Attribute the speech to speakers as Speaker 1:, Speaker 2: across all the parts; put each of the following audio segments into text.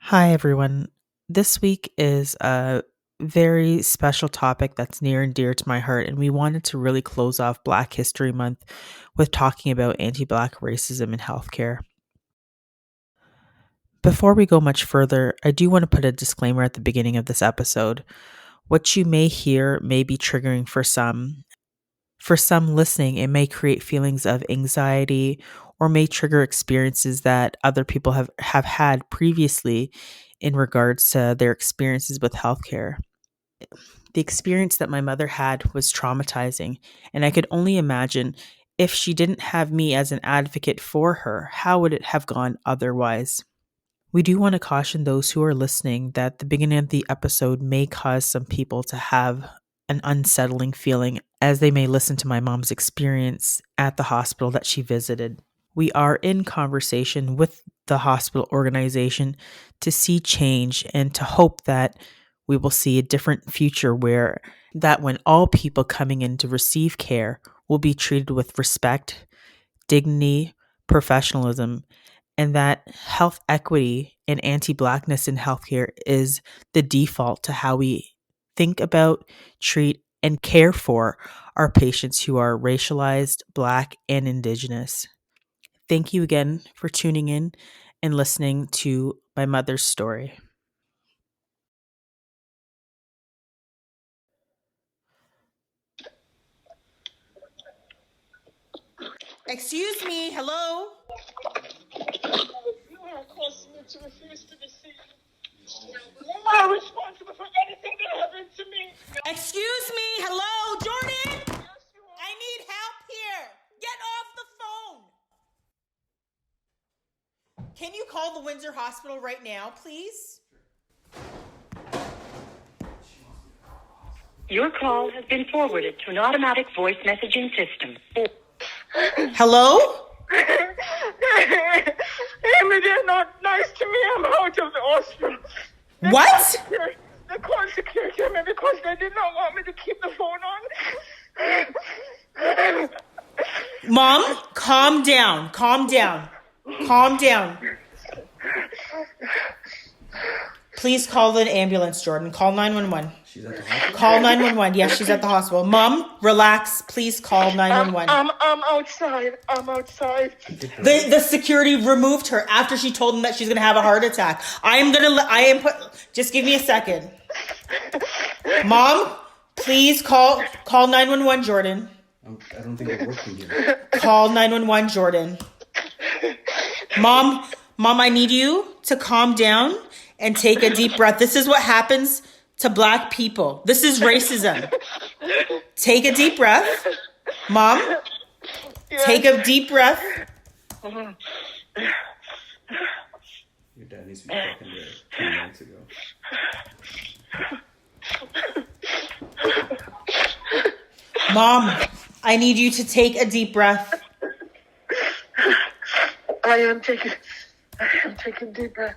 Speaker 1: Hi, everyone. This week is a very special topic that's near and dear to my heart, and we wanted to really close off Black History Month with talking about anti Black racism in healthcare. Before we go much further, I do want to put a disclaimer at the beginning of this episode. What you may hear may be triggering for some. For some listening, it may create feelings of anxiety or may trigger experiences that other people have had previously in regards to their experiences with healthcare. The experience that my mother had was traumatizing, and I could only imagine if she didn't have me as an advocate for her, how would it have gone otherwise? We do want to caution those who are listening that the beginning of the episode may cause some people to have an unsettling feeling as they may listen to my mom's experience at the hospital that she visited. We are in conversation with the hospital organization to see change and to hope that we will see a different future where that when all people coming in to receive care will be treated with respect, dignity, professionalism, and that health equity and anti-blackness in healthcare is the default to how we think about, treat, and care for our patients who are racialized, Black, and Indigenous. Thank you again for tuning in and listening to my mother's story. Excuse me, hello?
Speaker 2: You are causing me to refuse to be seen. You are responsible for anything that happened to me.
Speaker 1: Excuse me, hello, Jordan?
Speaker 2: Yes, you are.
Speaker 1: I need help here. Get off the phone. Can you call the Windsor Hospital right now, please?
Speaker 3: Your call has been forwarded to an automatic voice messaging system.
Speaker 1: Hello?
Speaker 2: Amie, they're not nice to me. I'm out of the hospital.
Speaker 1: What?
Speaker 2: They called security on me because they did not want me to keep the phone on.
Speaker 1: Mom, calm down. Calm down. Calm down. Please call an ambulance, Jordan. Call 911.
Speaker 4: She's at the hospital?
Speaker 1: Call 911. Yes, she's at the hospital. Mom, relax. Please call 911.
Speaker 2: I'm outside. I'm outside.
Speaker 1: The security removed her after she told him that she's going to have a heart attack. Just give me a second. Mom, please call 911, Jordan.
Speaker 4: I don't think it works in here.
Speaker 1: Call 911, Jordan. Mom, I need you to calm down and take a deep breath. This is what happens to Black people. This is racism. Take a deep breath. Mom, take a deep breath.
Speaker 4: Your dad needs to be talking to 2 minutes ago.
Speaker 1: Mom, I need you to take a deep breath.
Speaker 2: I am taking deep breath.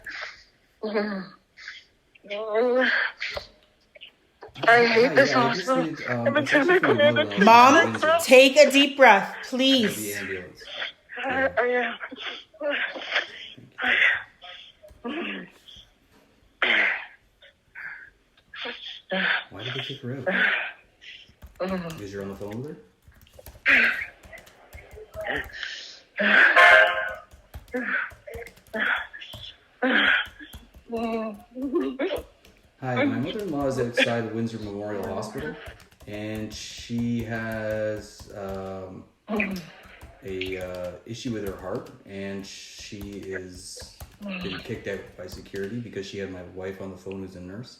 Speaker 2: I hate this hospital. Every time I come in,
Speaker 1: Mom, take a deep breath,
Speaker 4: The
Speaker 1: please.
Speaker 4: ambulance.
Speaker 2: I
Speaker 4: Why did they kick her out? Because you're on the phone with her? Hi, my mother-in-law is outside Windsor Memorial Hospital, and she has a issue with her heart, and she is been kicked out by security because she had my wife on the phone who's a nurse,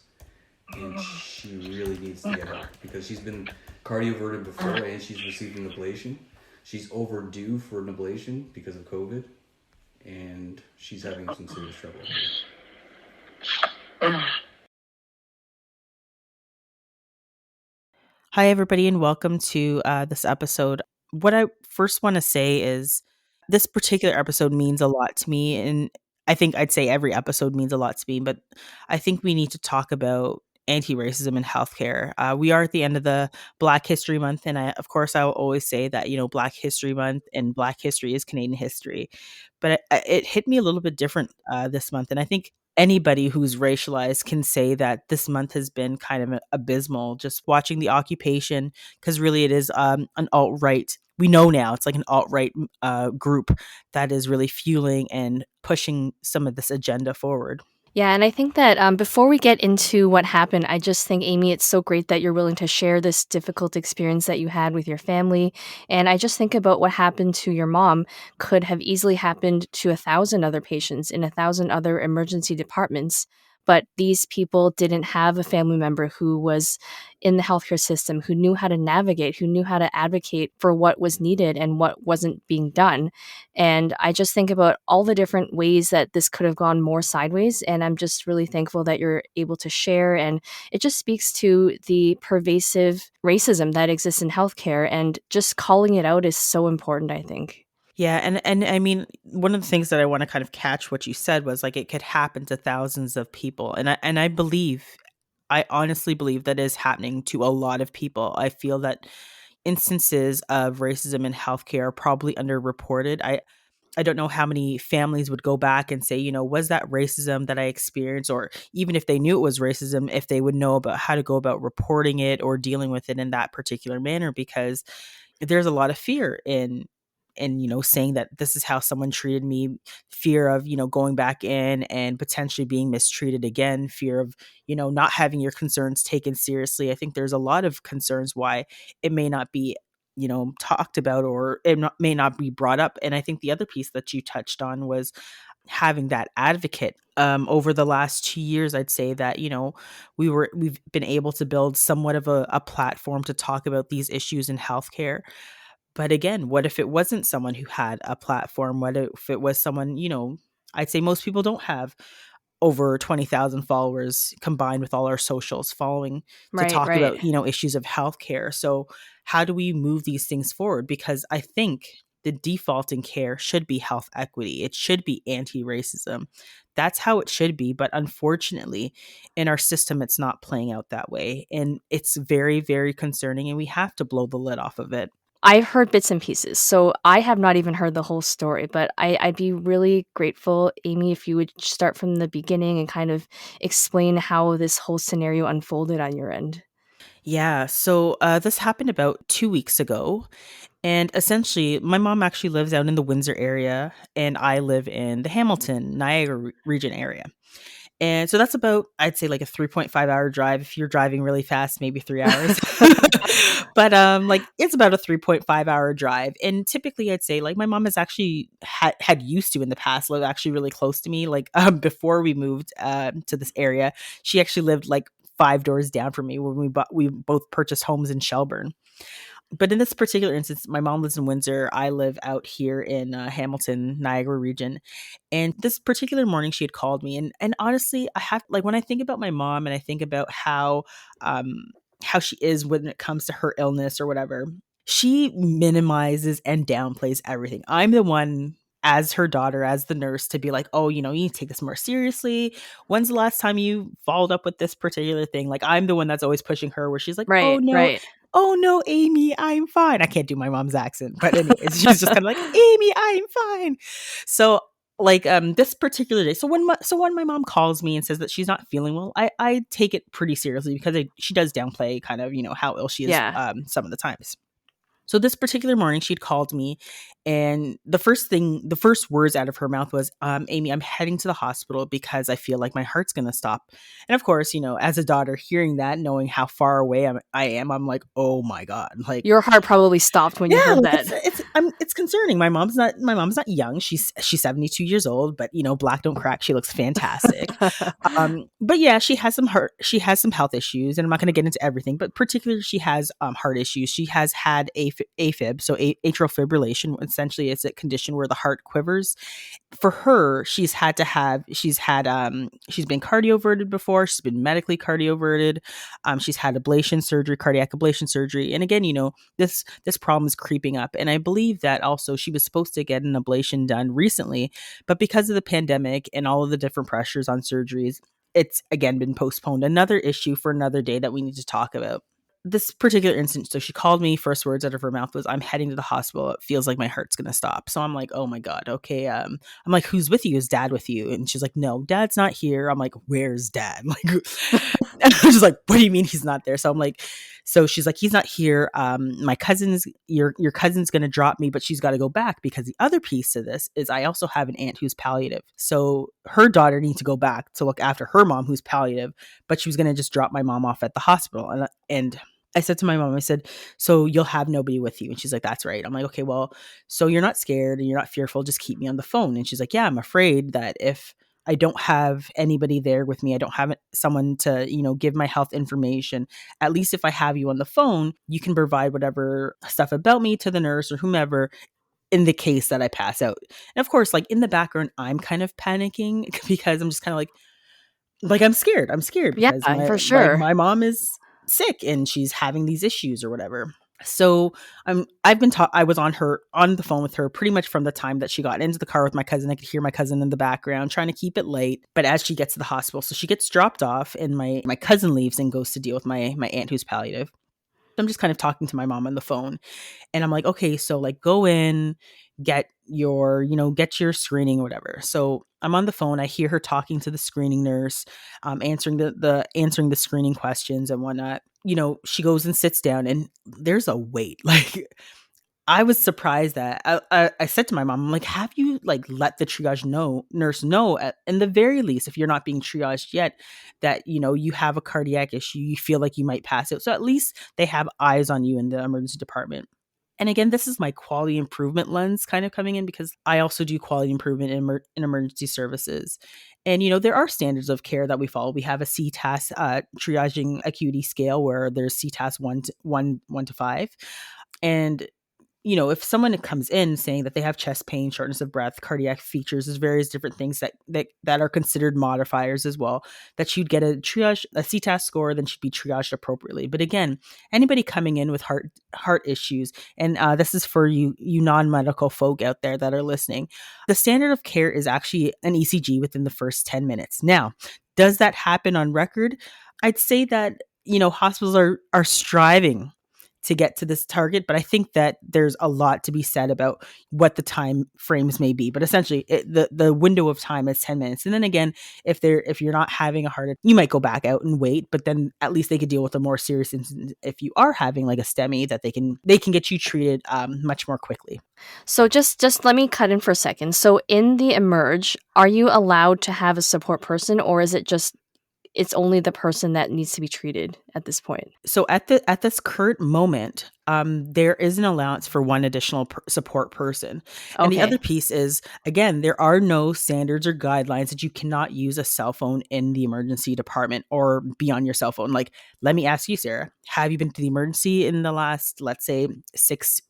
Speaker 4: and she really needs to get help because she's been cardioverted before and she's received an ablation. She's overdue for an ablation because of COVID, and she's having some serious trouble.
Speaker 1: Hi, everybody, and welcome to this episode. What I first want to say is this particular episode means a lot to me, and I think I'd say every episode means a lot to me, but I think we need to talk about anti-racism in healthcare. We are at the end of the Black History Month, and of course, I will always say that, Black History Month and Black history is Canadian history, but it hit me a little bit different this month, and I think anybody who's racialized can say that this month has been kind of abysmal. Just watching the occupation, because really it is an alt right. We know now it's like an alt right group that is really fueling and pushing some of this agenda forward.
Speaker 5: Yeah, and I think that before we get into what happened, I just think, Amie, it's so great that you're willing to share this difficult experience that you had with your family. And I just think about what happened to your mom could have easily happened to 1,000 other patients in 1,000 other emergency departments. But these people didn't have a family member who was in the healthcare system, who knew how to navigate, who knew how to advocate for what was needed and what wasn't being done. And I just think about all the different ways that this could have gone more sideways. And I'm just really thankful that you're able to share. And it just speaks to the pervasive racism that exists in healthcare. And just calling it out is so important, I think.
Speaker 1: Yeah, and I mean, one of the things that I want to kind of catch what you said was like it could happen to thousands of people, and I believe, I honestly believe that is happening to a lot of people. I feel that instances of racism in healthcare are probably underreported. I don't know how many families would go back and say, was that racism that I experienced? Or even if they knew it was racism, if they would know about how to go about reporting it or dealing with it in that particular manner, because there's a lot of fear in saying that this is how someone treated me, fear of going back in and potentially being mistreated again, fear of not having your concerns taken seriously. I think there's a lot of concerns why it may not be talked about, or may not be brought up. And I think the other piece that you touched on was having that advocate. Over the last 2 years, I'd say that we've been able to build somewhat of a platform to talk about these issues in healthcare. But again, what if it wasn't someone who had a platform? What if it was someone, I'd say most people don't have over 20,000 followers combined with all our socials following to
Speaker 5: Right,
Speaker 1: talk
Speaker 5: right.
Speaker 1: about, issues of healthcare. So how do we move these things forward? Because I think the default in care should be health equity. It should be anti-racism. That's how it should be. But unfortunately, in our system, it's not playing out that way. And it's very, very concerning. And we have to blow the lid off of it.
Speaker 5: I've heard bits and pieces, so I have not even heard the whole story, but I'd be really grateful, Amie, if you would start from the beginning and kind of explain how this whole scenario unfolded on your end.
Speaker 1: Yeah. So this happened about 2 weeks ago. And essentially, my mom actually lives out in the Windsor area, and I live in the Hamilton, Niagara region area. And so that's about, I'd say, like a 3.5 hour drive. If you're driving really fast, maybe 3 hours. But like it's about a 3.5 hour drive. And typically I'd say like my mom has actually had used to in the past live actually really close to me. Like before we moved to this area, she actually lived like 5 doors down from me when we both purchased homes in Shelburne. But in this particular instance, my mom lives in Windsor. I live out here in Hamilton, Niagara region. And this particular morning, she had called me, and honestly, I have like when I think about my mom and I think about how she is when it comes to her illness or whatever, she minimizes and downplays everything. I'm the one, as her daughter, as the nurse, to be like, oh, you need to take this more seriously. When's the last time you followed up with this particular thing? Like, I'm the one that's always pushing her, where she's like,
Speaker 5: Right, right.
Speaker 1: oh no, Amie, I'm fine. I can't do my mom's accent, but anyways, she's just kind of like, Amie, I'm fine. So like this particular day, so when my mom calls me and says that she's not feeling well, I take it pretty seriously, because she does downplay kind of how ill she is
Speaker 5: Yeah.
Speaker 1: some of the times. So this particular morning, she'd called me, and the first words out of her mouth was, Amie, I'm heading to the hospital because I feel like my heart's going to stop. And of course, as a daughter, hearing that, knowing how far away I am, I'm like, oh my God. Like,
Speaker 5: Your heart probably stopped when you
Speaker 1: yeah,
Speaker 5: heard
Speaker 1: like
Speaker 5: that.
Speaker 1: it's concerning. My mom's not young. She's 72 years old, but black don't crack. She looks fantastic. But yeah, she has some health issues, and I'm not going to get into everything, but particularly she has heart issues. She has had Afib, so atrial fibrillation. Essentially, it's a condition where the heart quivers. For her, she's been cardioverted before. She's been medically cardioverted. She's had ablation surgery, cardiac ablation surgery, and again, this problem is creeping up. And I believe that also she was supposed to get an ablation done recently, but because of the pandemic and all of the different pressures on surgeries, it's again been postponed. Another issue for another day that we need to talk about. this particular instance, so she called me, first words out of her mouth was, I'm heading to the hospital. It feels like my heart's going to stop. So I'm like, oh my God. Okay. I'm like, who's with you? Is dad with you? And she's like, no, dad's not here. I'm like, where's dad? Like, and I'm just like, what do you mean he's not there? So I'm like, so she's like, he's not here. My cousin's, your cousin's going to drop me, but she's got to go back, because the other piece to this is I also have an aunt who's palliative. So her daughter needs to go back to look after her mom who's palliative, but she was going to just drop my mom off at the hospital. And I said to my mom, I said, so you'll have nobody with you? And she's like, that's right. I'm like, okay, well, so you're not scared and you're not fearful. Just keep me on the phone. And she's like, yeah, I'm afraid that if I don't have anybody there with me, I don't have someone to, give my health information. At least if I have you on the phone, you can provide whatever stuff about me to the nurse or whomever in the case that I pass out. And of course, like in the background, I'm kind of panicking because I'm just kind of like I'm scared. I'm scared
Speaker 5: Yeah,
Speaker 1: because
Speaker 5: for sure.
Speaker 1: my mom is sick and she's having these issues or whatever. So I was on the phone with her pretty much from the time that she got into the car with my cousin. I could hear my cousin in the background trying to keep it light. But as she gets to the hospital, so she gets dropped off and my cousin leaves and goes to deal with my aunt who's palliative. So I'm just kind of talking to my mom on the phone. And I'm like, okay, so like go in, get your screening or whatever. So I'm on the phone. I hear her talking to the screening nurse, answering the screening questions and whatnot. She goes and sits down and there's a wait. Like I was surprised that I said to my mom, I'm like, have you like let the triage nurse know in the very least, if you're not being triaged yet, that, you have a cardiac issue, you feel like you might pass out. So at least they have eyes on you in the emergency department. And again, this is my quality improvement lens kind of coming in, because I also do quality improvement in emergency services. And, there are standards of care that we follow. We have a CTAS triaging acuity scale where there's CTAS 1 to 5. And if someone comes in saying that they have chest pain, shortness of breath, cardiac features, there's various different things that are considered modifiers as well, that you'd get a CTAS score, then should be triaged appropriately. But again, anybody coming in with heart issues, and this is for you non-medical folk out there that are listening, the standard of care is actually an ECG within the first 10 minutes. Now, does that happen on record? I'd say that, hospitals are striving to get to this target, but I think that there's a lot to be said about what the time frames may be. But essentially, the window of time is 10 minutes. And then again, if you're not having a heart attack, you might go back out and wait. But then at least they could deal with a more serious incident if you are having like a STEMI, that they can get you treated much more quickly.
Speaker 5: So just let me cut in for a second. So in the emerge, are you allowed to have a support person, or is it just it's only the person that needs to be treated at this point?
Speaker 1: So at this current moment, there is an allowance for one additional support person. And the other piece is, again, there are no standards or guidelines that you cannot use a cell phone in the emergency department or be on your cell phone. Like, let me ask you, Sarah, have you been to the emergency in the last, let's say, 6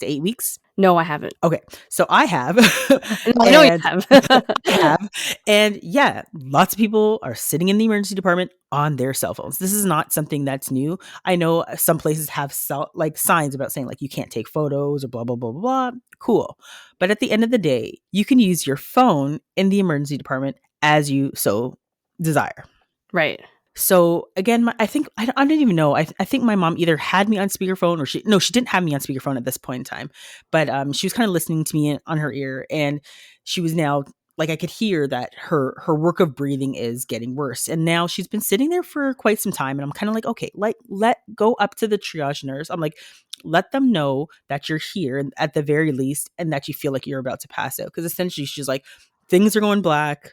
Speaker 1: to 8 weeks?
Speaker 5: No, I haven't.
Speaker 1: Okay, so I have.
Speaker 5: I know you have.
Speaker 1: I have. And yeah, lots of people are sitting in the emergency department on their cell phones. This is not something that's new. I know some places have signs about saying like you can't take photos or blah, blah, blah, blah, blah. Cool. But at the end of the day, you can use your phone in the emergency department as you so desire.
Speaker 5: Right.
Speaker 1: So again, I think I don't even know. I think my mom either had me on speakerphone or she didn't have me on speakerphone at this point in time. But she was kind of listening to me on her ear, and she was now like I could hear that her work of breathing is getting worse. And now she's been sitting there for quite some time, and I'm kind of like, okay, let go up to the triage nurse. I'm like, let them know that you're here, and at the very least, and that you feel like you're about to pass out, because essentially she's like, things are going black,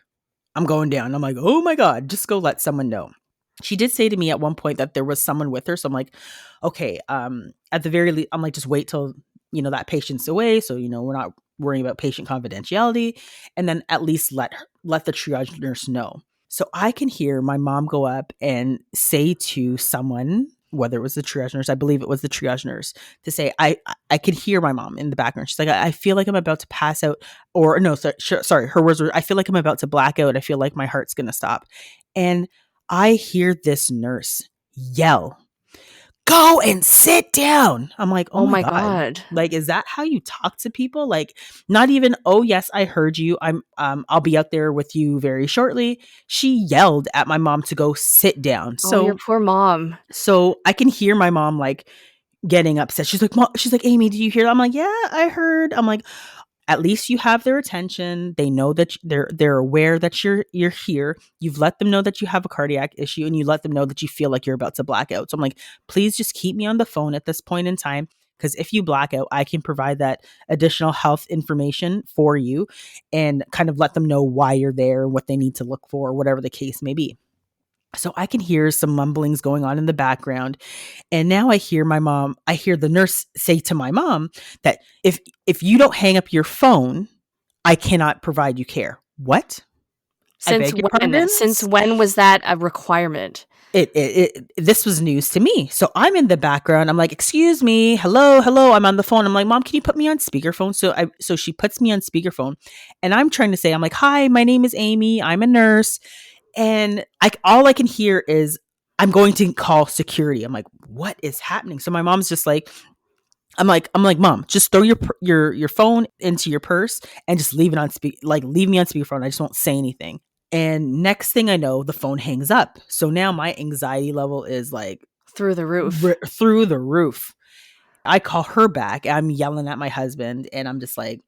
Speaker 1: I'm going down. I'm like, oh my God, just go let someone know. She did say to me at one point that there was someone with her. So I'm like, okay, at the very least, I'm like, just wait till, that patient's away. So, we're not worrying about patient confidentiality, and then at least let the triage nurse know. So I can hear my mom go up and say to someone, whether it was the triage nurse, I believe it was the triage nurse, to say, I could hear my mom in the background. She's like, I feel like I'm about to pass out, or no, sorry, her words were, I feel like I'm about to black out. I feel like my heart's going to stop. And I hear this nurse yell, go and sit down. I'm like, oh
Speaker 5: Oh
Speaker 1: my
Speaker 5: my
Speaker 1: God.
Speaker 5: God.
Speaker 1: Like, is that how you talk to people? Like, not even, oh yes, I heard you. I'll be out there with you very shortly. She yelled at my mom to go sit down.
Speaker 5: Oh, your
Speaker 1: So
Speaker 5: poor mom.
Speaker 1: I can hear my mom like getting upset. She's like, Mom, she's like, Amie, do you hear that? I'm like, yeah, I heard. I'm like, at least you have their attention. They know that they're aware that you're here. You've let them know that you have a cardiac issue, and you let them know that you feel like you're about to black out. So I'm like, please just keep me on the phone at this point in time, because if you black out, I can provide that additional health information for you and kind of let them know why you're there, what they need to look for, whatever the case may be. So I can hear some mumblings going on in the background. And now I hear the nurse say to my mom that if you don't hang up your phone, I cannot provide you care. What? I
Speaker 5: Since
Speaker 1: beg your
Speaker 5: when?
Speaker 1: pardon?
Speaker 5: Since when was that a requirement?
Speaker 1: This was news to me. So I'm in the background. I'm like, excuse me, hello. I'm on the phone. I'm like, Mom, can you put me on speakerphone? So she puts me on speakerphone, and I'm trying to say, I'm like, hi, my name is Amie. I'm a nurse. And all I can hear is, I'm going to call security. I'm like, what is happening? So my mom's just like, I'm like, Mom, just throw your phone into your purse and just leave it on leave me on speakerphone. I just won't say anything. And next thing I know, the phone hangs up. So now my anxiety level is like
Speaker 5: Through the roof.
Speaker 1: through the roof. I call her back. I'm yelling at my husband, and I'm just like,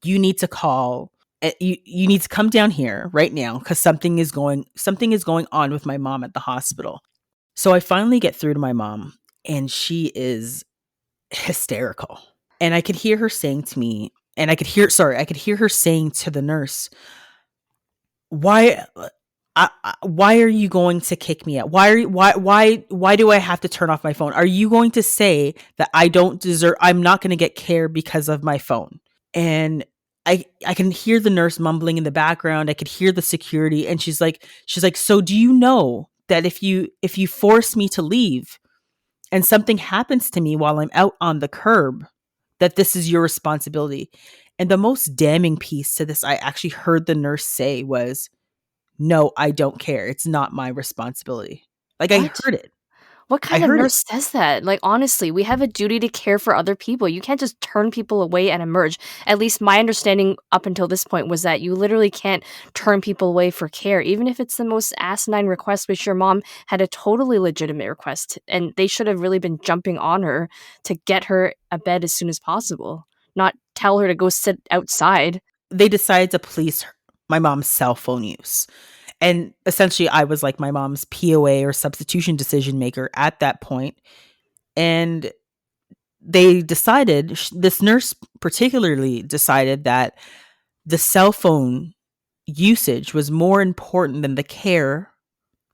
Speaker 1: you need to call. You need to come down here right now, because something is going on with my mom at the hospital. So I finally get through to my mom, and she is hysterical. And I could hear her saying to me, and I could hear her saying to the nurse, why why are you going to kick me out? Why do I have to turn off my phone? Are you going to say that I'm not going to get care because of my phone? And I can hear the nurse mumbling in the background. I could hear the security, and she's like, so do you know that if you force me to leave and something happens to me while I'm out on the curb, that this is your responsibility? And the most damning piece to this I actually heard the nurse say was, no, I don't care. It's not my responsibility. Like, I
Speaker 5: What?
Speaker 1: heard it.
Speaker 5: What
Speaker 1: I
Speaker 5: kind of
Speaker 1: heard it.
Speaker 5: nurse says that? Like, honestly, we have a duty to care for other people. You can't just turn people away and emerge. At least my understanding up until this point was that you literally can't turn people away for care, even if it's the most asinine request, which your mom had a totally legitimate request. And they should have really been jumping on her to get her a bed as soon as possible, not tell her to go sit outside.
Speaker 1: They decided to police my mom's cell phone use. And essentially, I was like my mom's POA, or substitution decision maker, at that point. And they decided, this nurse particularly decided, that the cell phone usage was more important than the care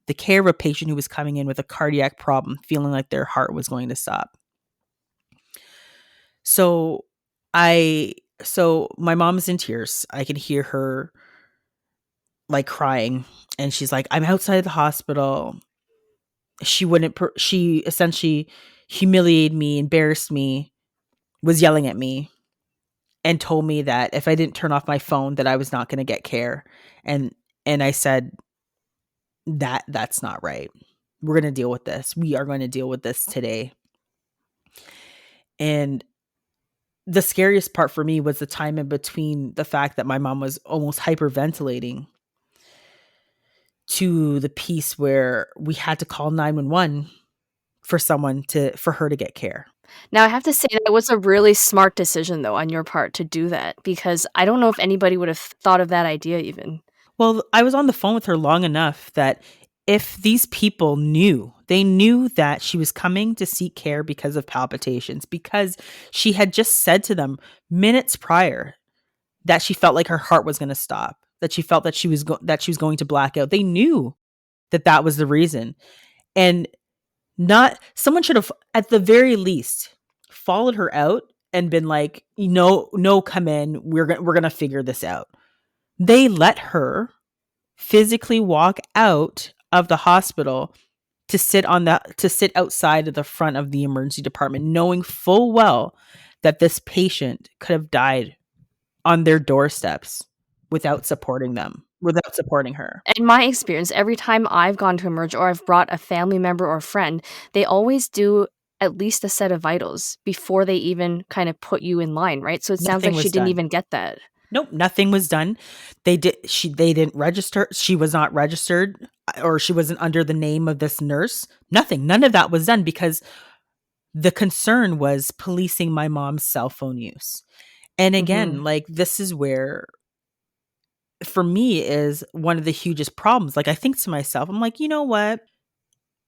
Speaker 1: of a patient who was coming in with a cardiac problem, feeling like their heart was going to stop. So my mom's in tears. I can hear her like crying, and she's like, I'm outside of the hospital. She essentially humiliated me, embarrassed me, was yelling at me, and told me that if I didn't turn off my phone, that I was not going to get care. And I said, that's not right. We're going to deal with this. We are going to deal with this today. And the scariest part for me was the time in between the fact that my mom was almost hyperventilating to the piece where we had to call 911 for her to get care.
Speaker 5: Now, I have to say that was a really smart decision, though, on your part to do that, because I don't know if anybody would have thought of that idea even.
Speaker 1: Well, I was on the phone with her long enough that if these people knew that she was coming to seek care because of palpitations, because she had just said to them minutes prior that she felt like her heart was going to stop, that she felt that she was going to black out. They knew that was the reason. And someone should have, at the very least, followed her out and been like, no, come in. We're going to figure this out. They let her physically walk out of the hospital to sit outside of the front of the emergency department, knowing full well that this patient could have died on their doorsteps without supporting them. without supporting her.
Speaker 5: In my experience, every time I've gone to emerge or I've brought a family member or friend, they always do at least a set of vitals before they even kind of put you in line, right? So it sounds
Speaker 1: Nothing
Speaker 5: like she
Speaker 1: was
Speaker 5: didn't
Speaker 1: done.
Speaker 5: even get that.
Speaker 1: Nope, nothing was done. They didn't register. She was not registered, or she wasn't under the name of this nurse. Nothing. None of that was done because the concern was policing my mom's cell phone use. And
Speaker 5: Mhm.
Speaker 1: again, like, this is where for me is one of the hugest problems. Like, I think to myself, I'm like, you know what?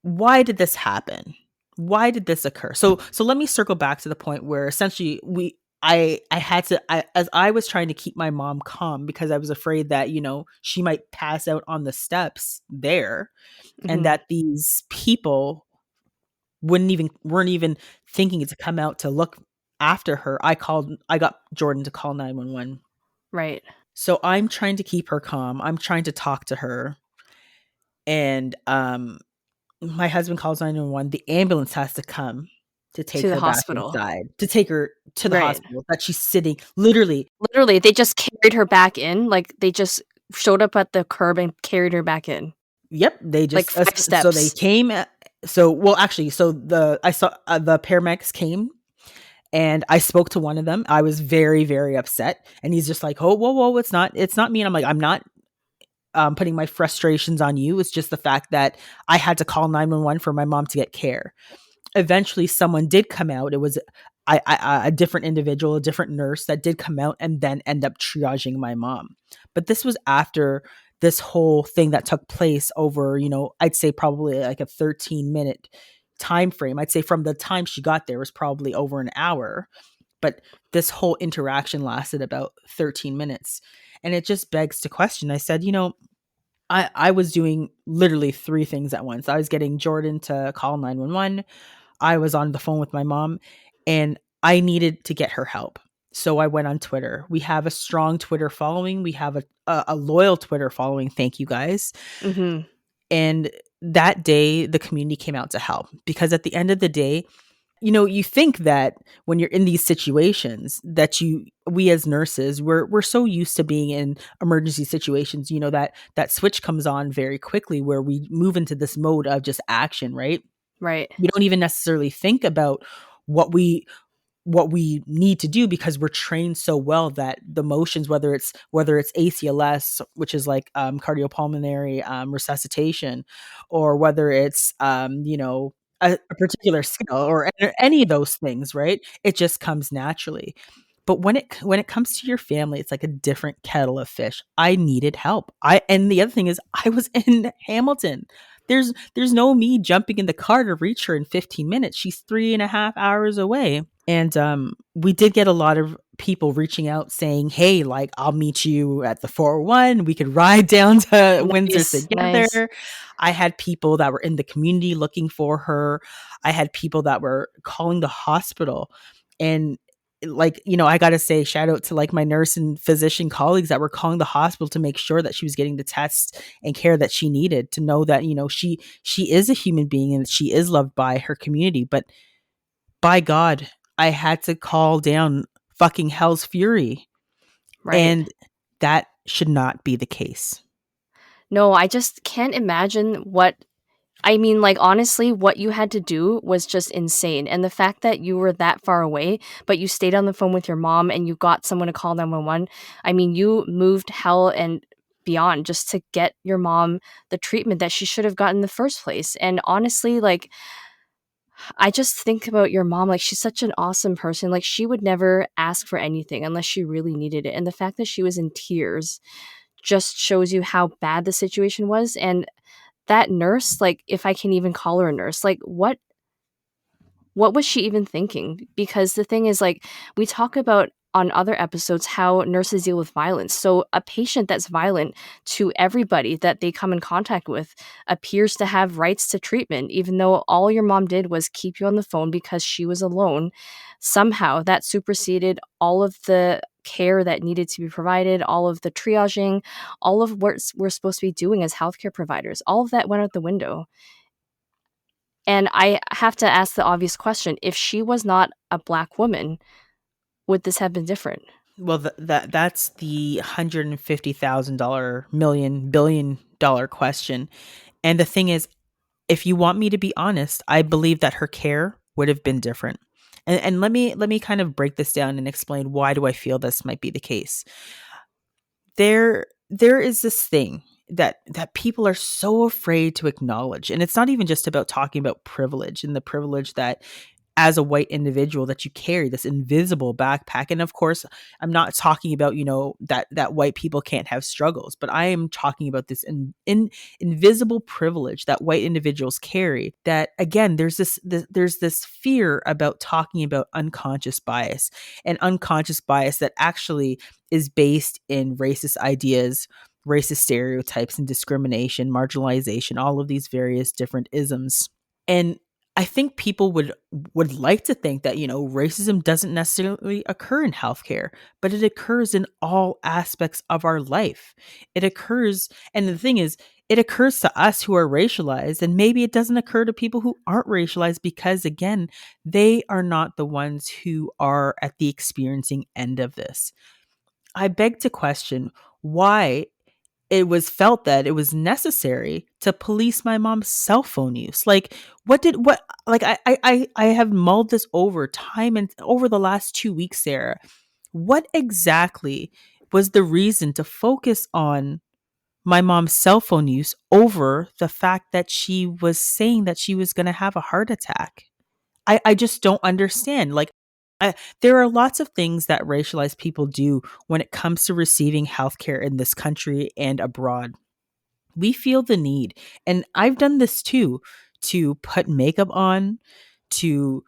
Speaker 1: Why did this happen? Why did this occur? So let me circle back to the point where essentially I had to as I was trying to keep my mom calm because I was afraid that, she might pass out on the steps there, and
Speaker 5: Mhm.
Speaker 1: that these people weren't even thinking to come out to look after her. I got Jordan to call 911.
Speaker 5: Right.
Speaker 1: So I'm trying to keep her calm. I'm trying to talk to her, and my husband calls 911. The ambulance has to come to take
Speaker 5: To the
Speaker 1: her back
Speaker 5: hospital.
Speaker 1: inside, to take her to the
Speaker 5: Right.
Speaker 1: hospital that she's sitting literally.
Speaker 5: Literally, they just carried her back in, like, they just showed up at the curb and carried her back in,
Speaker 1: Yep, they
Speaker 5: like,
Speaker 1: just
Speaker 5: 5
Speaker 1: so they
Speaker 5: steps.
Speaker 1: came so well actually so the I saw the paramedics came, and I spoke to one of them. I was very, very upset, and he's just like, "Oh, whoa, whoa, it's not me." And I'm like, "I'm not putting my frustrations on you. It's just the fact that I had to call 911 for my mom to get care." Eventually someone did come out. It was a different individual, a different nurse that did come out and then end up triaging my mom. But this was after this whole thing that took place over, I'd say probably like a 13-minute time frame. I'd say from the time she got there was probably over an hour, but this whole interaction lasted about 13 minutes. And it just begs to question. I said, I was doing literally three things at once. I was getting Jordan to call 911. I was on the phone with my mom, and I needed to get her help. So I went on Twitter. We have a strong Twitter following. We have a loyal Twitter following. Thank you guys.
Speaker 5: Mhm.
Speaker 1: And that day, the community came out to help because at the end of the day, you think that when you're in these situations that we as nurses, we're so used to being in emergency situations, that switch comes on very quickly where we move into this mode of just action, right?
Speaker 5: Right.
Speaker 1: We don't even necessarily think about what we need to do because we're trained so well that the motions, whether it's ACLS, which is like cardiopulmonary resuscitation, or whether it's a particular skill or any of those things, right? It just comes naturally. But when it comes to your family, it's like a different kettle of fish. I needed help. And the other thing is I was in Hamilton. There's no me jumping in the car to reach her in 15 minutes. She's 3.5 hours away. And we did get a lot of people reaching out saying, "Hey, like, I'll meet you at the 401. We could ride down to Windsor
Speaker 5: Nice,
Speaker 1: together."
Speaker 5: nice.
Speaker 1: I had people that were in the community looking for her. I had people that were calling the hospital. And like, I got to say shout out to like my nurse and physician colleagues that were calling the hospital to make sure that she was getting the tests and care that she needed, to know that, she is a human being and she is loved by her community. But by God, I had to call down fucking hell's fury.
Speaker 5: Right.
Speaker 1: And that should not be the case.
Speaker 5: No, I just can't imagine like, honestly, what you had to do was just insane, and the fact that you were that far away, but you stayed on the phone with your mom and you got someone to call 911, I mean, you moved hell and beyond just to get your mom the treatment that she should have gotten in the first place, and honestly, like, I just think about your mom, like, she's such an awesome person, like, she would never ask for anything unless she really needed it, and the fact that she was in tears just shows you how bad the situation was, and that nurse, like, if I can even call her a nurse, like, what was she even thinking? Because the thing is, like, we talk about on other episodes how nurses deal with violence. So a patient that's violent to everybody that they come in contact with appears to have rights to treatment, even though all your mom did was keep you on the phone because she was alone. Somehow that superseded all of the care that needed to be provided, all of the triaging, all of what we're supposed to be doing as healthcare providers. All of that went out the window. And I have to ask the obvious question, if she was not a Black woman, would this have been different?
Speaker 1: Well, that's the $150,000 million billion dollar question. And the thing is, if you want me to be honest, I believe that her care would have been different. And let me kind of break this down and explain why do I feel this might be the case. There is this thing that people are so afraid to acknowledge, and it's not even just about talking about privilege and the privilege that as a white individual that you carry this invisible backpack. And of course, I'm not talking about, that white people can't have struggles, but I am talking about this invisible privilege that white individuals carry. That again, there's this fear about talking about unconscious bias, and unconscious bias that actually is based in racist ideas, racist stereotypes, and discrimination, marginalization, all of these various different isms. And I think people would like to think that, racism doesn't necessarily occur in healthcare, but it occurs in all aspects of our life. It occurs, and the thing is, it occurs to us who are racialized, and maybe it doesn't occur to people who aren't racialized because, again, they are not the ones who are at the experiencing end of this. I beg to question why it was felt that it was necessary to police my mom's cell phone use. I have mulled this over time and over the last 2 weeks, Sarah. What exactly was the reason to focus on my mom's cell phone use over the fact that she was saying that she was going to have a heart attack? I just don't understand. There are lots of things that racialized people do when it comes to receiving healthcare in this country and abroad. We feel the need, and I've done this too, to put makeup on, to,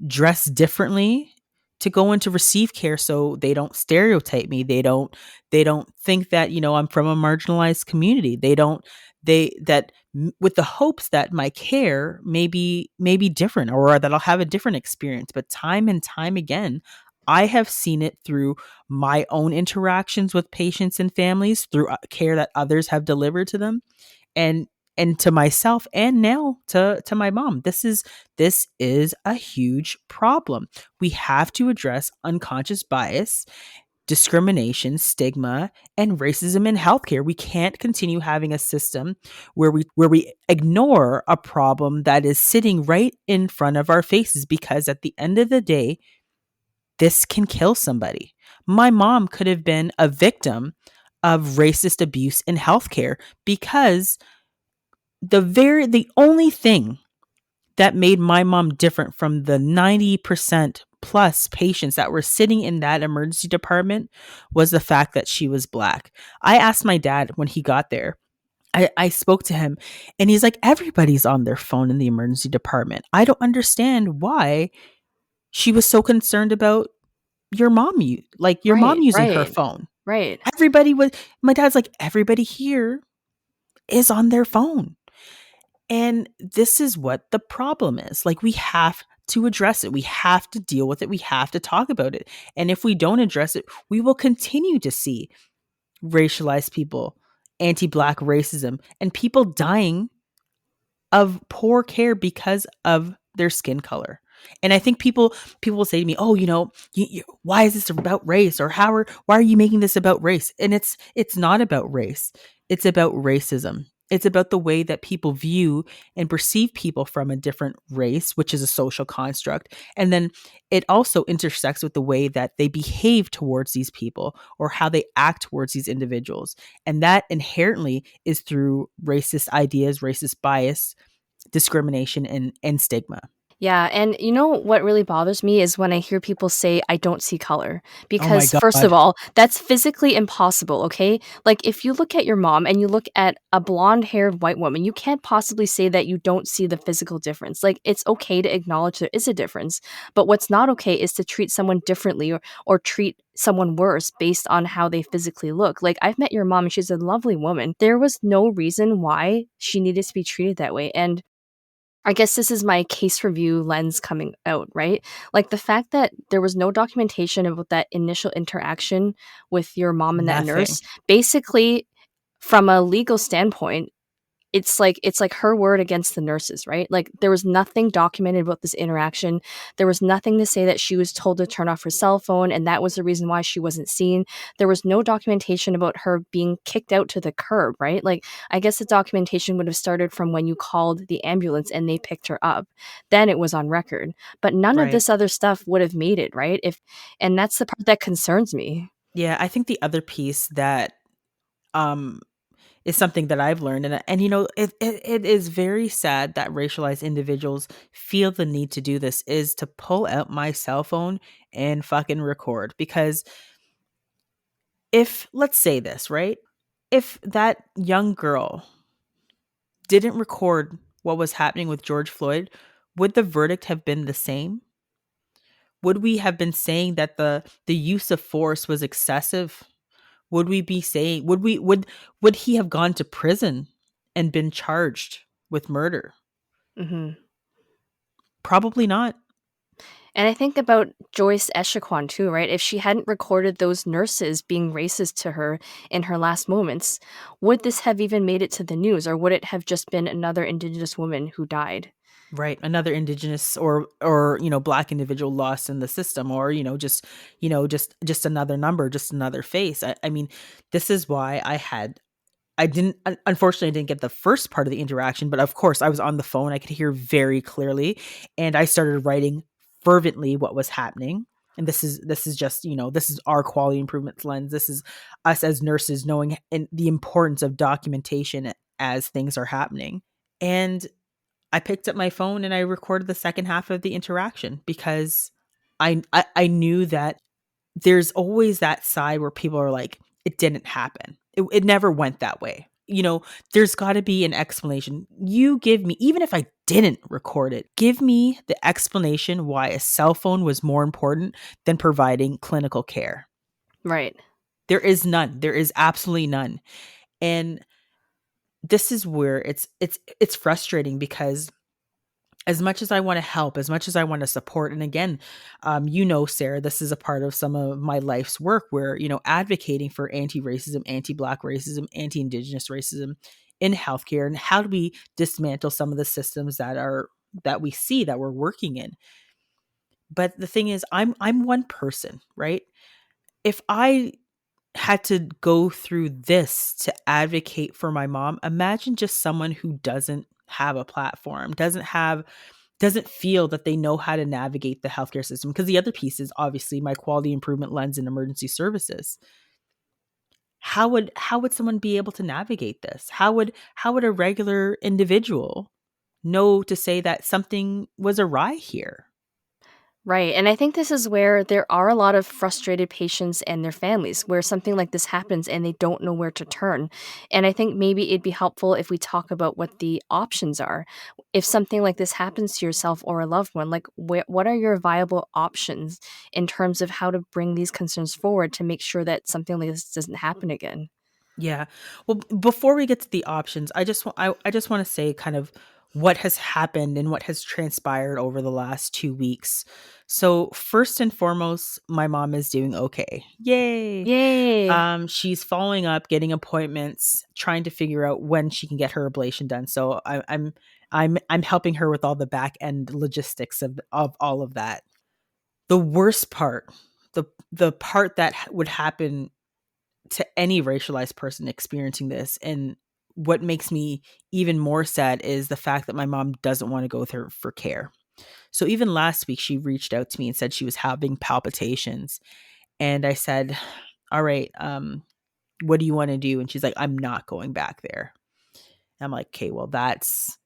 Speaker 1: dress differently, to go in to receive care so they don't stereotype me. They don't think that, I'm from a marginalized community. They don't they that with the hopes that my care may be different, or that I'll have a different experience. But time and time again, I have seen it through my own interactions with patients and families, through care that others have delivered to them, and to myself, and now to my mom. This is a huge problem. We have to address unconscious bias, discrimination, stigma, and racism in healthcare. We can't continue having a system where we ignore a problem that is sitting right in front of our faces, because at the end of the day, this can kill somebody. My mom could have been a victim of racist abuse in healthcare, because the only thing that made my mom different from the 90% plus patients that were sitting in that emergency department was the fact that she was Black. I asked my dad when he got there. I spoke to him, and he's like, everybody's on their phone in the emergency department. I don't understand why she was so concerned about your mom
Speaker 5: Right,
Speaker 1: using her
Speaker 5: right,
Speaker 1: phone.
Speaker 5: right.
Speaker 1: Everybody was My dad's like, everybody here is on their phone. And this is what the problem is. Like, we have to address it. We have to deal with it. We have to talk about it. And if we don't address it, we will continue to see racialized people, anti-Black racism, and people dying of poor care because of their skin color. And I think people will say to me, "Oh, why is this about race? Or why are you making this about race?" And it's not about race. It's about racism. It's about the way that people view and perceive people from a different race, which is a social construct. And then it also intersects with the way that they behave towards these people, or how they act towards these individuals. And that inherently is through racist ideas, racist bias, discrimination, and stigma.
Speaker 5: Yeah, and you know what really bothers me is when I hear people say, I don't see color.
Speaker 1: Oh my
Speaker 5: Because, first of
Speaker 1: god.
Speaker 5: all, that's physically impossible, okay? Like, if you look at your mom and you look at a blonde haired white woman, you can't possibly say that you don't see the physical difference. Like, it's okay to acknowledge there is a difference. But what's not okay is to treat someone differently, or treat someone worse based on how they physically look. Like, I've met your mom and she's a lovely woman. There was no reason why she needed to be treated that way. And I guess this is my case review lens coming out, right? Like, the fact that there was no documentation about that initial interaction with your mom and that
Speaker 1: Nothing.
Speaker 5: nurse, basically, from a legal standpoint, it's like her word against the nurses, right? Like there was nothing documented about this interaction. There was nothing to say that she was told to turn off her cell phone and that was the reason why she wasn't seen. There was no documentation about her being kicked out to the curb, right? Like I guess the documentation would have started from when you called the ambulance and they picked her up. Then it was on record. But none of
Speaker 1: Right.
Speaker 5: this other stuff would have made it, right? If and that's the part that concerns me.
Speaker 1: Yeah, I think the other piece that um is something that I've learned, and you know, it is very sad that racialized individuals feel the need to do this, is to pull out my cell phone and fucking record. Because if, let's say this, right? If that young girl didn't record what was happening with George Floyd, would the verdict have been the same? Would we have been saying that the use of force was excessive? Would we be saying, would he have gone to prison and been charged with murder?
Speaker 5: Mhm.
Speaker 1: Probably not.
Speaker 5: And I think about Joyce Echaquan too, right? If she hadn't recorded those nurses being racist to her in her last moments, would this have even made it to the news, or would it have just been another Indigenous woman who died?
Speaker 1: Right. Another indigenous or you know, black individual lost in the system, or you know, just another number, just another face. I mean, this is why I didn't, unfortunately, I didn't get the first part of the interaction, but of course I was on the phone. I could hear very clearly, and I started writing fervently what was happening. And this is just, you know, this is our quality improvement lens. This is us as nurses knowing the importance of documentation as things are happening. And I picked up my phone and I recorded the second half of the interaction because I knew that there's always that side where people are like, it didn't happen. It never went that way. You know, there's got to be an explanation. You give me, even if I didn't record it, give me the explanation why a cell phone was more important than providing clinical care.
Speaker 5: Right.
Speaker 1: There is none. There is absolutely none. And this is where it's frustrating because as much as I want to help, as much as I want to support, and again, you know, Sarah, this is a part of some of my life's work where, you know, advocating for anti-racism, anti-Black racism, anti-Indigenous racism in healthcare, and how do we dismantle some of the systems that we see that we're working in. But the thing is, I'm one person, right? If I had to go through this to advocate for my mom, imagine just someone who doesn't have a platform, doesn't feel that they know how to navigate the healthcare system. Because the other piece is obviously my quality improvement lens in emergency services. How would someone be able to navigate this? How would a regular individual know to say that something was awry here?
Speaker 5: Right. And I think this is where there are a lot of frustrated patients and their families where something like this happens and they don't know where to turn. And I think maybe it'd be helpful if we talk about what the options are. If something like this happens to yourself or a loved one, like what are your viable options in terms of how to bring these concerns forward to make sure that something like this doesn't happen again?
Speaker 1: Yeah. Well, before we get to the options, I just want to say kind of what has happened and what has transpired over the last 2 weeks. So first and foremost, my mom is doing okay. Yay.
Speaker 5: Yay.
Speaker 1: She's following up, getting appointments, trying to figure out when she can get her ablation done. So I'm helping her with all the back end logistics of all of that. The worst part, the part that would happen to any racialized person experiencing this, and what makes me even more sad, is the fact that my mom doesn't want to go there for care. So even last week, she reached out to me and said she was having palpitations. And I said, all right, what do you want to do? And she's like, I'm not going back there. And I'm like, okay, well,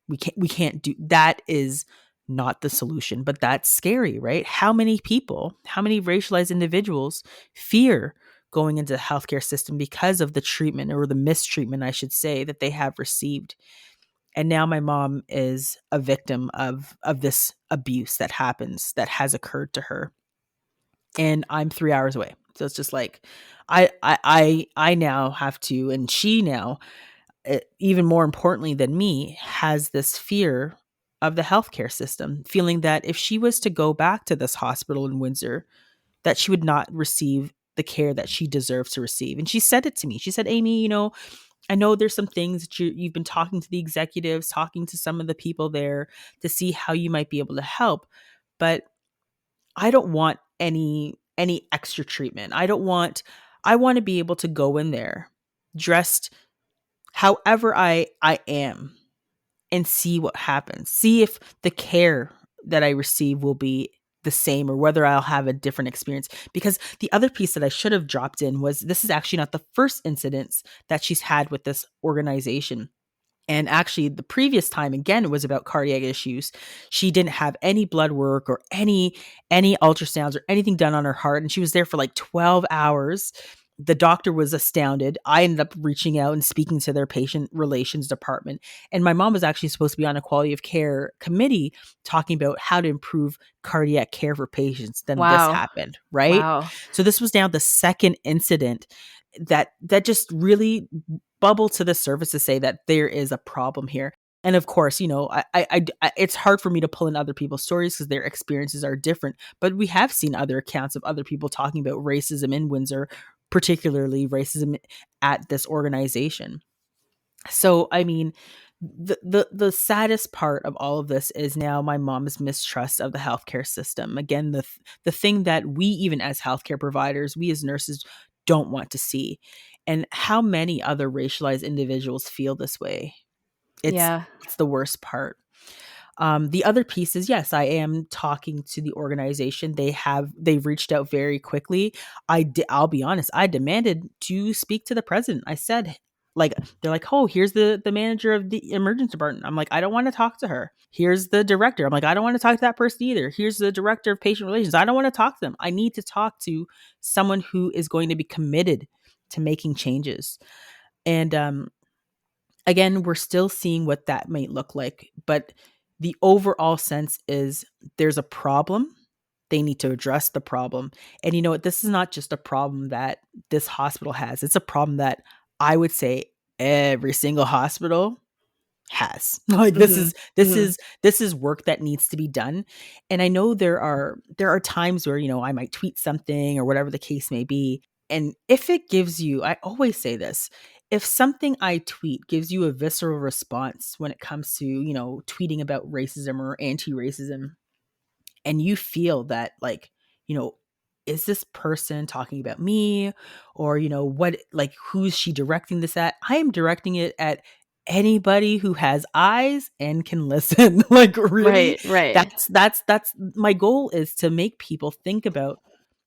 Speaker 1: we can't do that. Is not the solution, but that's scary, right? How many racialized individuals fear going into the healthcare system because of the treatment, or the mistreatment, I should say, that they have received. And now my mom is a victim of this abuse that has occurred to her. And I'm 3 hours away. So it's just like, I now have to, and she now, even more importantly than me, has this fear of the healthcare system, feeling that if she was to go back to this hospital in Windsor, that she would not receive the care that she deserves to receive. And she said it to me. She said, Amie, you know, I know there's some things that you've been talking to the executives, talking to some of the people there to see how you might be able to help, but I don't want any extra treatment. I want to be able to go in there dressed however I am and see what happens. See if the care that I receive will be the same or whether I'll have a different experience. Because the other piece that I should have dropped in was this is actually not the first incidents that she's had with this organization. And actually, the previous time, again, it was about cardiac issues. She didn't have any blood work or any ultrasounds or anything done on her heart, and she was there for like 12 hours. The doctor was astounded. I ended up reaching out and speaking to their patient relations department. And my mom was actually supposed to be on a quality of care committee talking about how to improve cardiac care for patients. Then this
Speaker 5: Wow.
Speaker 1: happened, right?
Speaker 5: Wow.
Speaker 1: So this was now the second incident that just really bubble to the surface to say that there is a problem here. And of course, you know, it's hard for me to pull in other people's stories because their experiences are different. But we have seen other accounts of other people talking about racism in Windsor, particularly racism at this organization. So, I mean, the saddest part of all of this is now my mom's mistrust of the healthcare system. Again, the thing that we, even as healthcare providers, we as nurses don't want to see. And how many other racialized individuals feel this way. It's
Speaker 5: Yeah.
Speaker 1: it's the worst part. The other piece is, yes, I am talking to the organization. They've reached out very quickly. I'll be honest. I demanded to speak to the president. I said, like, they're like, oh, here's the manager of the emergency department. I'm like, I don't want to talk to her. Here's the director. I'm like, I don't want to talk to that person either. Here's the director of patient relations. I don't want to talk to them. I need to talk to someone who is going to be committed to making changes. And again, we're still seeing what that might look like, but the overall sense is there's a problem. They need to address the problem. And you know what? This is not just a problem that this hospital has. It's a problem that I would say every single hospital has. Like
Speaker 5: Mhm. Mhm.
Speaker 1: this is work that needs to be done. And I know there are times where, you know, I might tweet something or whatever the case may be. And if it gives you, I always say this, if something I tweet gives you a visceral response when it comes to, you know, tweeting about racism or anti-racism, and you feel that, like, you know, is this person talking about me, or, you know, what, like, who's she directing this at? I am directing it at anybody who has eyes and can listen. Like, really,
Speaker 5: Right, right.
Speaker 1: that's my goal, is to make people think about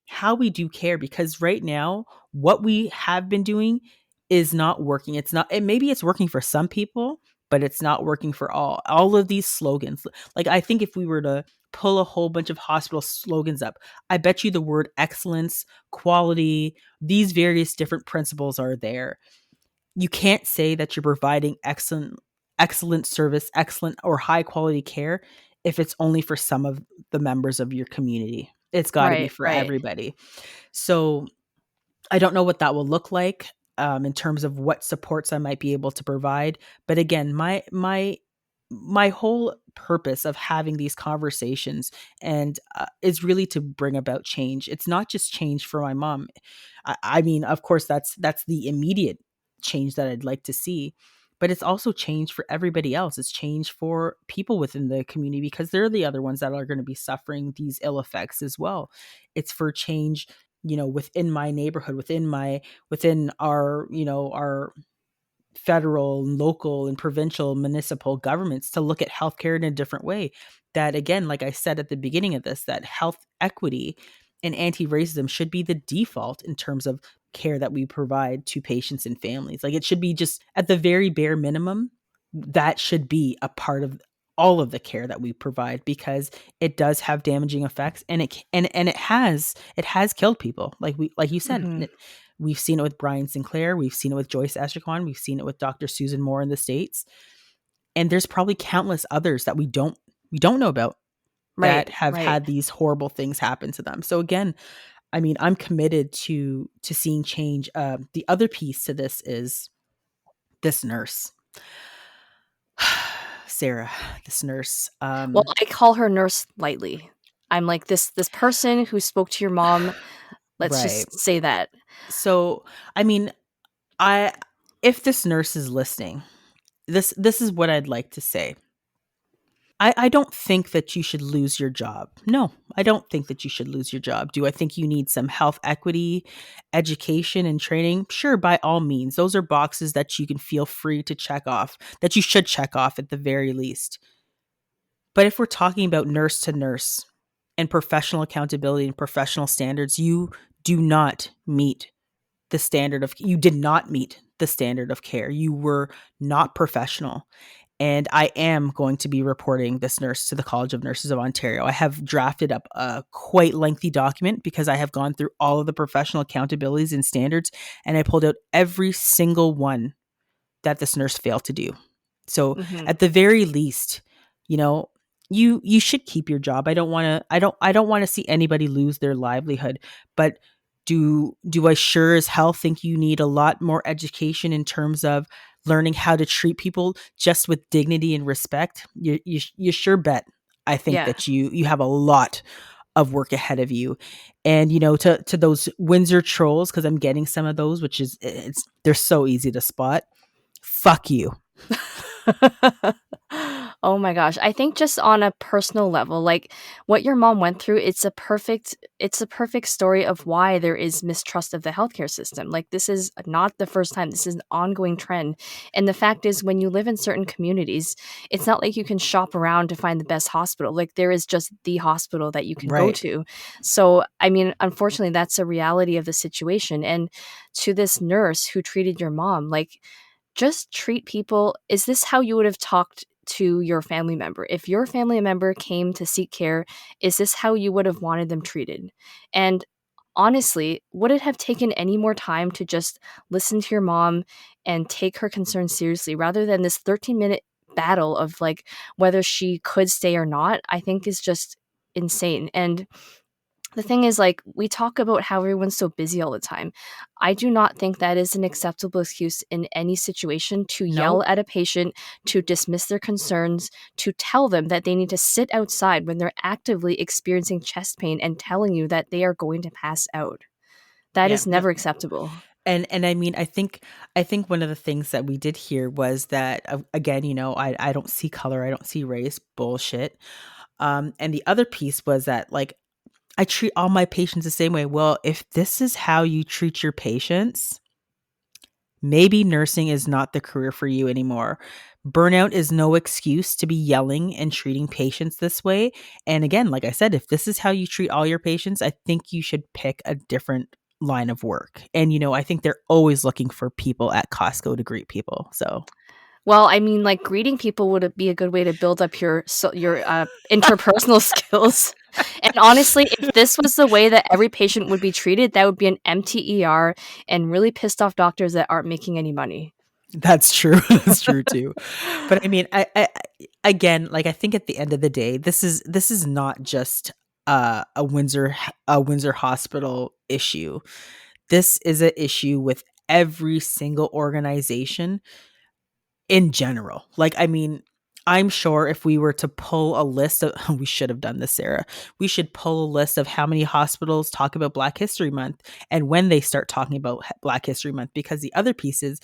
Speaker 1: how we do care, because right now what we have been doing is not working. It's not, and maybe it's working for some people, but it's not working for all of these slogans. Like, I think if we were to pull a whole bunch of hospital slogans up, I bet you the word excellence, quality, these various different principles are there. You can't say that you're providing excellent service, excellent or high quality care if it's only for some of the members of your community. It's got to be
Speaker 5: Right,
Speaker 1: for
Speaker 5: right.
Speaker 1: everybody. So I don't know what that will look like, in terms of what supports I might be able to provide. But again, my whole purpose of having these conversations and is really to bring about change. It's not just change for my mom. I mean, of course, that's the immediate change that I'd like to see, but it's also change for everybody else. It's change for people within the community, because they're the other ones that are going to be suffering these ill effects as well. It's for change, you know, within my neighborhood, within our, you know, our federal and local and provincial municipal governments, to look at healthcare in a different way. That, again, like I said at the beginning of this, that health equity and anti-racism should be the default in terms of care that we provide to patients and families. Like, it should be, just at the very bare minimum, that should be a part of all of the care that we provide, because it does have damaging effects, and it has killed people, like you said.
Speaker 5: Mhm.
Speaker 1: We've seen it with Brian Sinclair. We've seen it with Joyce Estraquan. We've seen it with Dr. Susan Moore in the States. And there's probably countless others that we don't know about that
Speaker 5: Right,
Speaker 1: have
Speaker 5: right.
Speaker 1: had these horrible things happen to them. So again, I mean, I'm committed to seeing change. The other piece to this is this nurse, Sarah, this nurse.
Speaker 5: Well, I call her nurse lightly. I'm like, this person who spoke to your mom, let's
Speaker 1: Right.
Speaker 5: just say that.
Speaker 1: So, I mean, I if this nurse is listening, this is what I'd like to say. I don't think that you should lose your job. No, I don't think that you should lose your job. Do I think you need some health equity, education, and training? Sure, by all means. Those are boxes that you can feel free to check off, that you should check off at the very least. But if we're talking about nurse to nurse and professional accountability and professional standards, you do not meet you did not meet the standard of care. You were not professional. And I am going to be reporting this nurse to the College of Nurses of Ontario. I have drafted up a quite lengthy document because I have gone through all of the professional accountabilities and standards, and I pulled out every single one that this nurse failed to do. So
Speaker 5: Mhm.
Speaker 1: at the very least, you know, you should keep your job. I don't want to see anybody lose their livelihood, but do I sure as hell think you need a lot more education in terms of learning how to treat people just with dignity and respect? You sure bet. I think
Speaker 5: Yeah.
Speaker 1: that you have a lot of work ahead of you. And to those Windsor trolls, because I'm getting some of those, which is they're so easy to spot. Fuck you.
Speaker 5: Oh my gosh. I think just on a personal level, like what your mom went through, it's a perfect story of why there is mistrust of the healthcare system. Like this is not the first time. This is an ongoing trend. And the fact is when you live in certain communities, it's not like you can shop around to find the best hospital. Like there is just the hospital that you can go
Speaker 1: Right.
Speaker 5: to. So, I mean, unfortunately, that's a reality of the situation. And to this nurse who treated your mom, like just treat people. Is this how you would have talked to your family member? If your family member came to seek care, is this how you would have wanted them treated? And honestly, would it have taken any more time to just listen to your mom and take her concerns seriously rather than this 13-minute battle of like whether she could stay or not? I think is just insane. And the thing is, like, we talk about how everyone's so busy all the time. I do not think that is an acceptable excuse in any situation to yell
Speaker 1: Nope.
Speaker 5: at a patient, to dismiss their concerns, to tell them that they need to sit outside when they're actively experiencing chest pain and telling you that they are going to pass out. That
Speaker 1: Yeah.
Speaker 5: is
Speaker 1: No.
Speaker 5: never acceptable.
Speaker 1: And I mean, I think one of the things that we did here was that again, I don't see color, I don't see race, bullshit. And the other piece was that, like, I treat all my patients the same way. Well, if this is how you treat your patients, maybe nursing is not the career for you anymore. Burnout is no excuse to be yelling and treating patients this way. And again, like I said, if this is how you treat all your patients, I think you should pick a different line of work. And I think they're always looking for people at Costco to greet people. So
Speaker 5: Well, I mean, like greeting people would be a good way to build up your interpersonal skills. And honestly, if this was the way that every patient would be treated, that would be an empty ER and really pissed off doctors that aren't making any money.
Speaker 1: that's true. That's true too. But I mean, again, like, I think at the end of the day, this is not just a Windsor hospital issue. This is an issue with every single organization in general. Like, I mean, I'm sure if we were to pull a list of, we should have done this, Sarah. We should pull a list of how many hospitals talk about Black History Month and when they start talking about Black History Month, because the other piece is,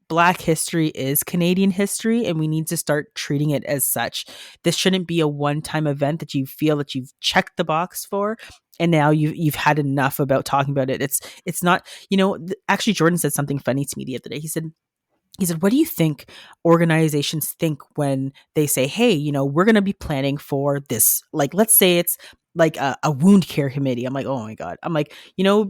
Speaker 1: Black history is Canadian history, and we need to start treating it as such. This shouldn't be a one-time event that you feel that you've checked the box for, and now you've had enough about talking about it. It's not, actually Jordan said something funny to me the other day. He said, what do you think organizations think when they say, hey, we're going to be planning for this? Like, let's say it's like a wound care committee. I'm like, oh my God. I'm like,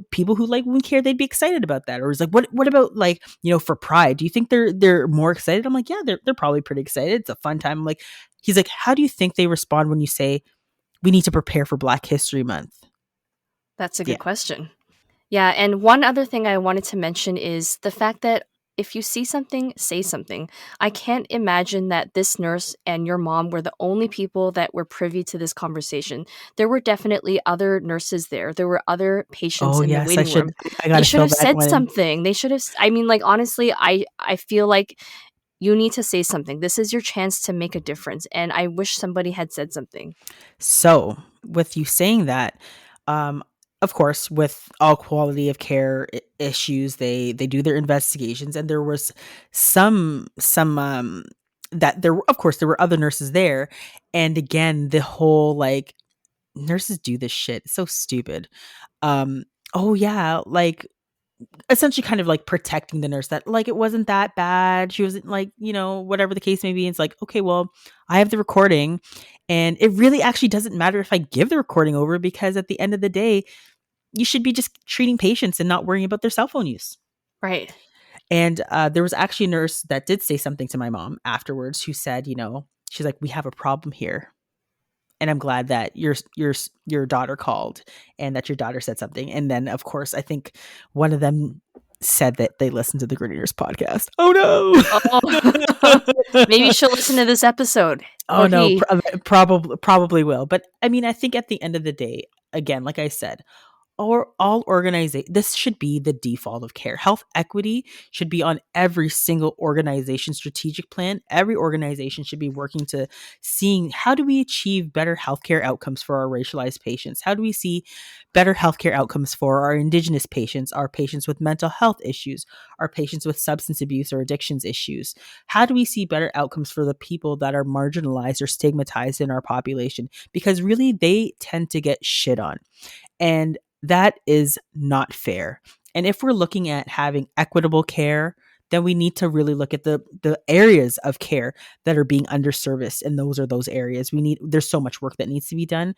Speaker 1: people who like wound care, they'd be excited about that. Or it's like, what about, like, for Pride? Do you think they're more excited? I'm like, yeah, they're probably pretty excited. It's a fun time. I'm like, he's like, how do you think they respond when you say we need to prepare for Black History Month?
Speaker 5: That's a
Speaker 1: Yeah.
Speaker 5: good question. Yeah, and one other thing I wanted to mention is the fact that if you see something, say something. I can't imagine that this nurse and your mom were the only people that were privy to this conversation. There were definitely other nurses there. There were other patients
Speaker 1: Oh
Speaker 5: in the
Speaker 1: yes, I
Speaker 5: waiting room.
Speaker 1: should. I got
Speaker 5: They
Speaker 1: to
Speaker 5: should
Speaker 1: fill
Speaker 5: have
Speaker 1: that
Speaker 5: said
Speaker 1: one in.
Speaker 5: something. They should have I mean, like, honestly, I feel like you need to say something. This is your chance to make a difference, and I wish somebody had said something.
Speaker 1: So, with you saying that, um, of course, with all quality of care issues, they do their investigations, and there was some that there of course there were other nurses there, and again the whole like nurses do this shit. It's so stupid. Um, oh yeah, like essentially kind of like protecting the nurse that like it wasn't that bad. She wasn't like, whatever the case may be. It's like, okay, well, I have the recording and it really actually doesn't matter if I give the recording over because at the end of the day, you should be just treating patients and not worrying about their cell phone use.
Speaker 5: Right.
Speaker 1: And there was actually a nurse that did say something to my mom afterwards who said, she's like, we have a problem here. And I'm glad that your daughter called and that your daughter said something. And then, of course, I think one of them said that they listened to the Grenadiers podcast. Oh
Speaker 5: Oh.
Speaker 1: no!
Speaker 5: Maybe she'll listen to this episode.
Speaker 1: Oh
Speaker 5: Or
Speaker 1: no,
Speaker 5: he.
Speaker 1: probably will. But I mean, I think at the end of the day, again, like I said, or all organization, this should be the default of care. Health equity should be on every single organization strategic plan. Every organization should be working to seeing how do we achieve better healthcare outcomes for our racialized patients? How do we see better healthcare outcomes for our Indigenous patients, our patients with mental health issues, our patients with substance abuse or addictions issues? How do we see better outcomes for the people that are marginalized or stigmatized in our population? Because really, they tend to get shit on. And that is not fair. And if we're looking at having equitable care, then we need to really look at the areas of care that are being underserviced. And those are those areas there's so much work that needs to be done.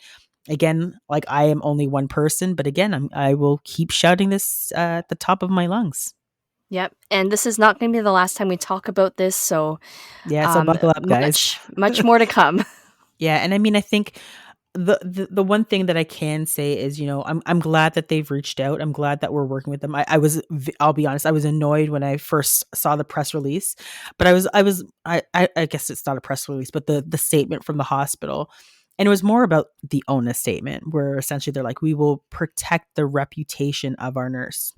Speaker 1: Again, like I am only one person, but again, I will keep shouting this at the top of my lungs.
Speaker 5: Yep. And this is not going to be the last time we talk about this. So
Speaker 1: Yeah, so buckle up, guys.
Speaker 5: much more to come.
Speaker 1: Yeah, and I mean, I think the one thing that I can say is, I'm glad that they've reached out. I'm glad that we're working with them. I'll be honest, I was annoyed when I first saw the press release, but I guess it's not a press release, but the statement from the hospital, and it was more about the onus statement, where essentially they're like, we will protect the reputation of our nurse.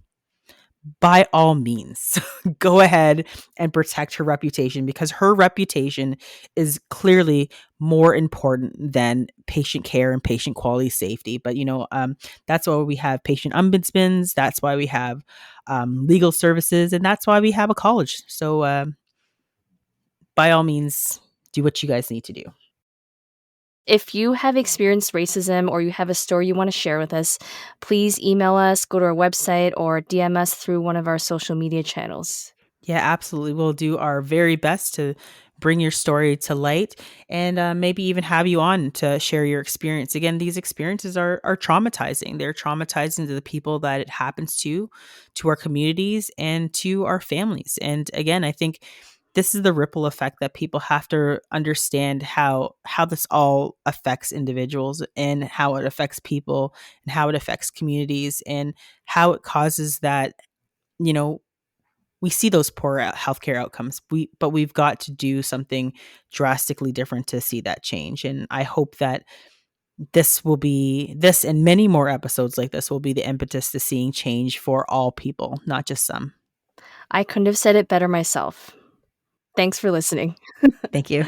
Speaker 1: By all means, go ahead and protect her reputation because her reputation is clearly more important than patient care and patient quality safety. But, that's why we have patient ombudsmen. That's why we have legal services. And that's why we have a college. So by all means, do what you guys need to do.
Speaker 5: If you have experienced racism or you have a story you want to share with us, please email us, go to our website, or DM us through one of our social media channels.
Speaker 1: Yeah, absolutely. We'll do our very best to bring your story to light and maybe even have you on to share your experience. Again, these experiences are traumatizing. They're traumatizing to the people that it happens to our communities, and to our families. And again, I think this is the ripple effect that people have to understand how this all affects individuals and how it affects people and how it affects communities and how it causes that, we see those poor healthcare outcomes. But we've got to do something drastically different to see that change. And I hope that this and many more episodes like this will be the impetus to seeing change for all people, not just some.
Speaker 5: I couldn't have said it better myself. Thanks for listening.
Speaker 1: Thank you.